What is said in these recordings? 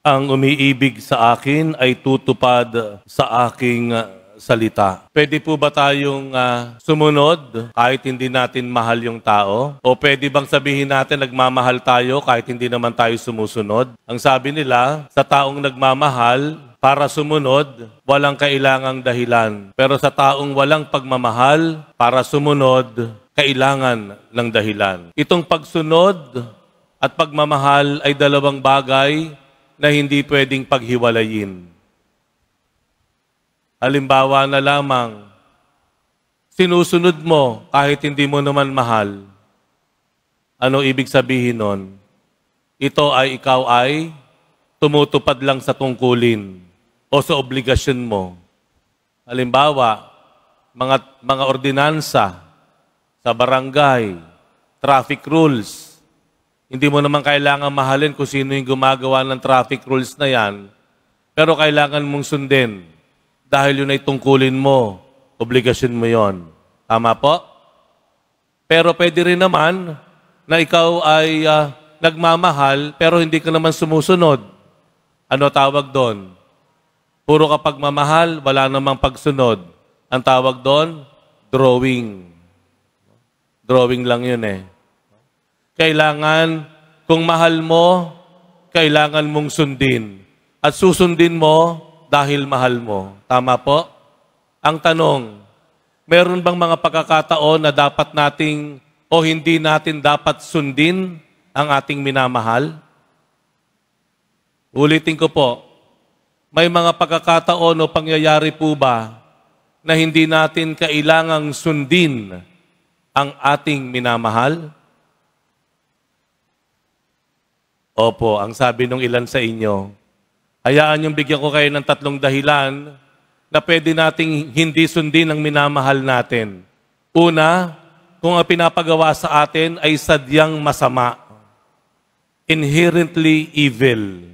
Ang umiibig sa akin ay tutupad sa aking salita. Pwede po ba tayong sumunod kahit hindi natin mahal yung tao? O pwede bang sabihin natin nagmamahal tayo kahit hindi naman tayo sumusunod? Ang sabi nila, sa taong nagmamahal, para sumunod, walang kailangang dahilan. Pero sa taong walang pagmamahal, para sumunod, kailangan ng dahilan. Itong pagsunod at pagmamahal ay dalawang bagay na hindi pwedeng paghiwalayin. Halimbawa na lamang, sinusunod mo kahit hindi mo naman mahal. Ano ibig sabihin nun? Ito ay ikaw ay tumutupad lang sa tungkulin o sa obligasyon mo. Halimbawa, mga ordinansa sa barangay, traffic rules. Hindi mo naman kailangan mahalin kung sino yung gumagawa ng traffic rules na yan, pero kailangan mong sundin dahil yun ay tungkulin mo, obligasyon mo yon. Tama po? Pero pwede rin naman na ikaw ay nagmamahal pero hindi ka naman sumusunod. Ano tawag doon? Puro ka pagmamahal, wala namang pagsunod. Ang tawag doon, drawing. Drawing lang yun eh. Kailangan, kung mahal mo, kailangan mong sundin. At susundin mo dahil mahal mo. Tama po? Ang tanong, meron bang mga pagkakataon na dapat nating o hindi natin dapat sundin ang ating minamahal? Ulitin ko po, may mga pagkakataon o pangyayari po ba na hindi natin kailangang sundin ang ating minamahal? Opo, ang sabi nung ilan sa inyo, hayaan yung bigyan ko kayo ng 3 dahilan na pwede nating hindi sundin ang minamahal natin. Una, kung ang pinapagawa sa atin ay sadyang masama, inherently evil.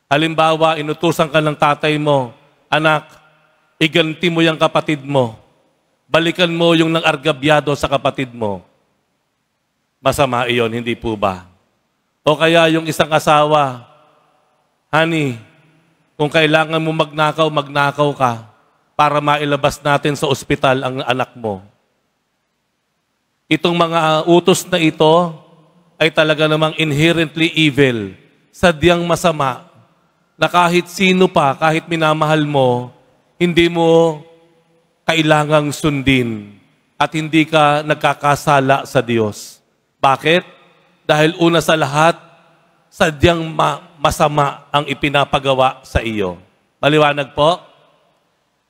Halimbawa, inutusan ka ng tatay mo, anak, iganti mo yung kapatid mo. Balikan mo yung nang-argabyado sa kapatid mo. Masama iyon, hindi po ba? O kaya yung isang asawa, honey, kung kailangan mo magnakaw, magnakaw ka para mailabas natin sa ospital ang anak mo. Itong mga utos na ito ay talaga namang inherently evil, sadyang masama, na kahit sino pa, kahit minamahal mo, hindi mo kailangang sundin at hindi ka nagkakasala sa Diyos. Bakit? Dahil una sa lahat, sadyang masama ang ipinapagawa sa iyo. Maliwanag po?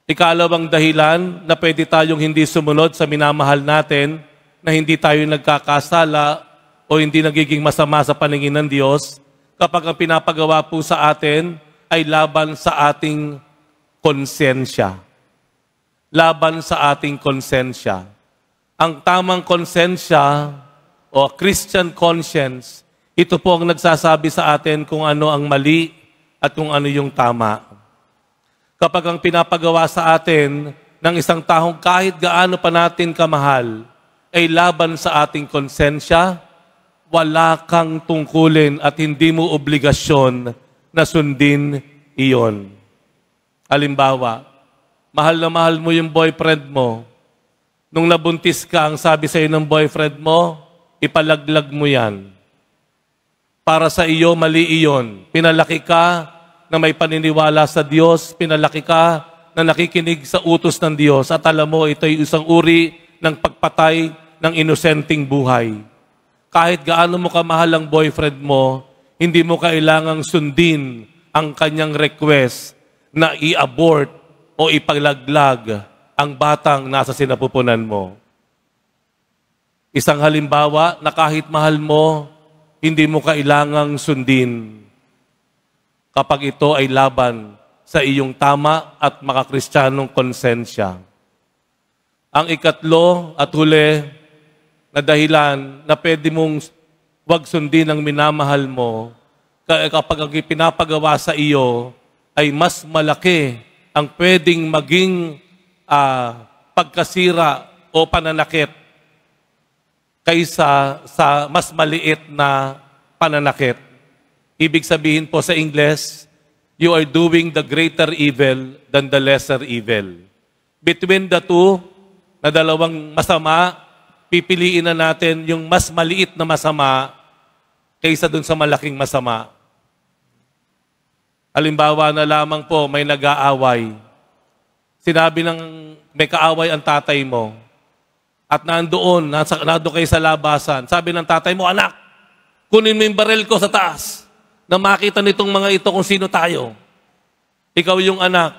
Ikalawang dahilan na pwede tayong hindi sumunod sa minamahal natin, na hindi tayo nagkakasala o hindi nagiging masama sa paningin ng Diyos, kapag ang pinapagawa po sa atin ay laban sa ating konsensya. Laban sa ating konsensya. Ang tamang konsensya o Christian conscience, ito po ang nagsasabi sa atin kung ano ang mali at kung ano yung tama. Kapag ang pinapagawa sa atin ng isang taong kahit gaano pa natin kamahal ay laban sa ating konsensya, wala kang tungkulin at hindi mo obligasyon na sundin iyon. Halimbawa, mahal na mahal mo yung boyfriend mo. Nung nabuntis ka, ang sabi sa iyo ng boyfriend mo, ipalaglag mo yan. Para sa iyo, mali iyon. Pinalaki ka na may paniniwala sa Diyos, pinalaki ka na nakikinig sa utos ng Diyos, at alam mo, ito ay isang uri ng pagpatay ng inosenteng buhay. Kahit gaano mo kamahal ang boyfriend mo, hindi mo kailangang sundin ang kanyang request na i-abort o ipalaglag ang batang nasa sinapupunan mo. Isang halimbawa na kahit mahal mo, hindi mo kailangang sundin kapag ito ay laban sa iyong tama at makakristyanong konsensya. Ang ikatlo at huli na dahilan na pwede mong wag sundin ang minamahal mo kapag ang pinapagawa sa iyo ay mas malaki ang pwedeng maging pagkasira o pananakit kaysa sa mas maliit na pananakit. Ibig sabihin po sa Ingles, you are doing the greater evil than the lesser evil. Between the two, na dalawang masama, pipiliin na natin yung mas maliit na masama kaysa dun sa malaking masama. Halimbawa na lamang po, may nag-aaway. Sinabi ng may kaaway ang tatay mo, at nandoon kayo sa labasan. Sabi ng tatay mo, anak, kunin mo yung baril ko sa taas na makita nitong mga ito kung sino tayo. Ikaw yung anak,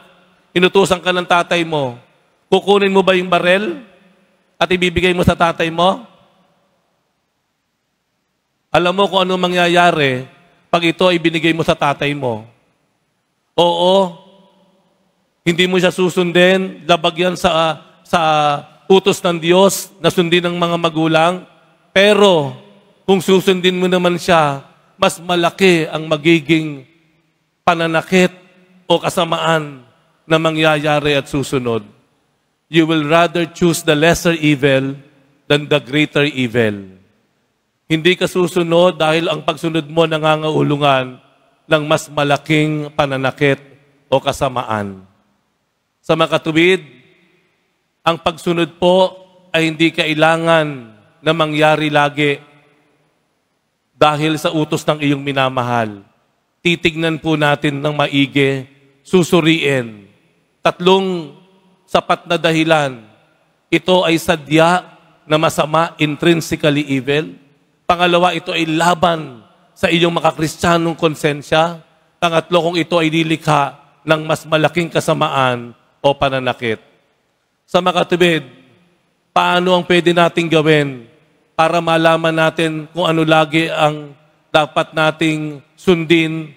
inutusan ka ng tatay mo, kukunin mo ba yung baril at ibibigay mo sa tatay mo? Alam mo kung ano mangyayari pag ito ay binigay mo sa tatay mo. Oo, hindi mo siya susundin, labag yan sa utos ng Diyos na sundin ng mga magulang. Pero kung susundin mo naman siya, mas malaki ang magiging pananakit o kasamaan na mangyayari at susunod. You will rather choose the lesser evil than the greater evil. Hindi ka susunod dahil ang pagsunod mo nangangahulugan ng mas malaking pananakit o kasamaan. Sa makatuwid, ang pagsunod po ay hindi kailangan na mangyari lagi dahil sa utos ng iyong minamahal. Titignan po natin ng maigi, susuriin. 3 sapat na dahilan. Ito ay sadya na masama, intrinsically evil. Pangalawa, ito ay laban sa iyong makakristyanong konsensya. Pangatlo, kung ito ay lilikha ng mas malaking kasamaan o pananakit. Sa makatubid, paano ang pwede nating gawin para malaman natin kung ano lagi ang dapat nating sundin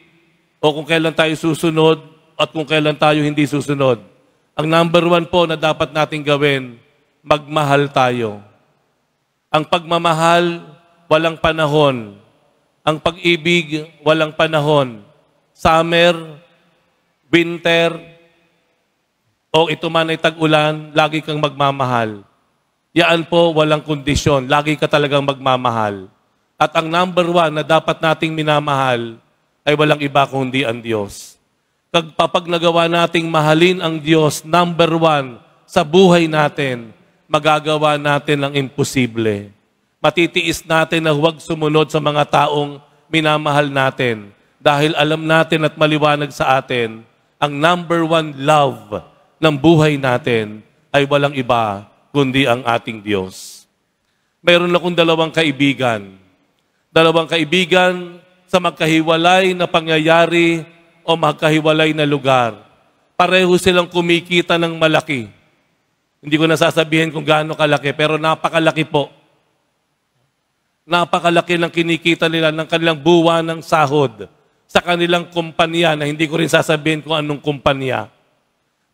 o kung kailan tayo susunod at kung kailan tayo hindi susunod? Ang number 1 po na dapat nating gawin, magmahal tayo. Ang pagmamahal, walang panahon. Ang pag-ibig, walang panahon. Summer, winter, o ito man ay tag-ulan, lagi kang magmamahal. Yaan po, walang kondisyon. Lagi ka talagang magmamahal. At ang number 1 na dapat nating minamahal ay walang iba kundi ang Diyos. Kapag nagawa nating mahalin ang Diyos, number 1 sa buhay natin, magagawa natin ang imposible. Matitiis natin na huwag sumunod sa mga taong minamahal natin dahil alam natin at maliwanag sa atin, ang number 1 love ng buhay natin ay walang iba kundi ang ating Diyos. Mayroon akong 2 kaibigan. 2 kaibigan sa magkahiwalay na pangyayari o magkahiwalay na lugar. Pareho silang kumikita ng malaki. Hindi ko nasasabihin kung gaano kalaki, pero napakalaki po. Napakalaki ng kinikita nila ng kanilang buwan ng sahod sa kanilang kumpanya na hindi ko rin sasabihin kung anong kumpanya.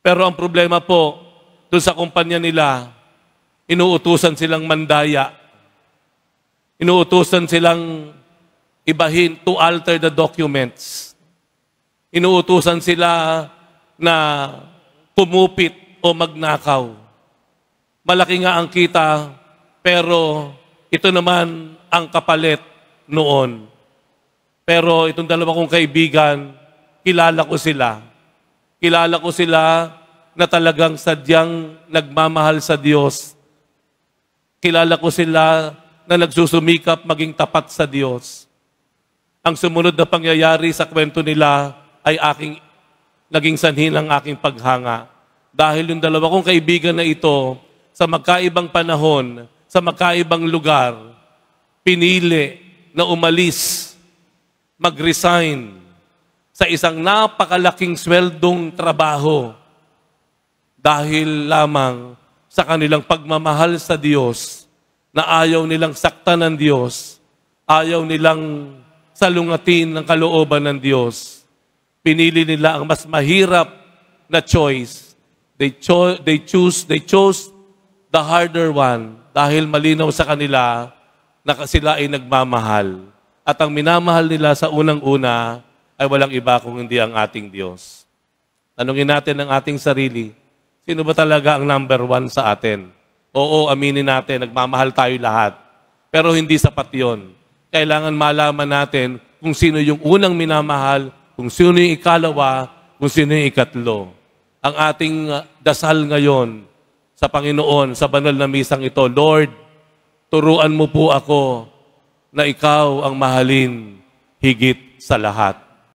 Pero ang problema po, doon sa kumpanya nila, inuutusan silang mandaya. Inuutusan silang ibahin to alter the documents. Inuutusan sila na pumupit o magnakaw. Malaki nga ang kita, pero ito naman ang kapalit noon. Pero itong 2 kong kaibigan, kilala ko sila. Kilala ko sila na talagang sadyang nagmamahal sa Diyos. Kilala ko sila na nagsusumikap maging tapat sa Diyos. Ang sumunod na pangyayari sa kwento nila ay naging sanhi ng aking paghanga. Dahil yung 2 kong kaibigan na ito, sa magkaibang panahon, sa magkaibang lugar, pinili na umalis, mag-resign, sa isang napakalaking sweldong trabaho dahil lamang sa kanilang pagmamahal sa Diyos na ayaw nilang saktan ng Diyos, ayaw nilang salungatin ng kalooban ng Diyos. Pinili nila ang mas mahirap na choice. They chose the harder one dahil malinaw sa kanila na sila ay nagmamahal. At ang minamahal nila sa unang-una ay walang iba kung hindi ang ating Diyos. Tanungin natin ang ating sarili, sino ba talaga ang number 1 sa atin? Oo, aminin natin, nagmamahal tayo lahat. Pero hindi sapat yun. Kailangan malaman natin kung sino yung unang minamahal, kung sino yung ikalawa, kung sino yung ikatlo. Ang ating dasal ngayon sa Panginoon, sa banal na misang ito, Lord, turuan mo po ako na ikaw ang mahalin higit sa lahat.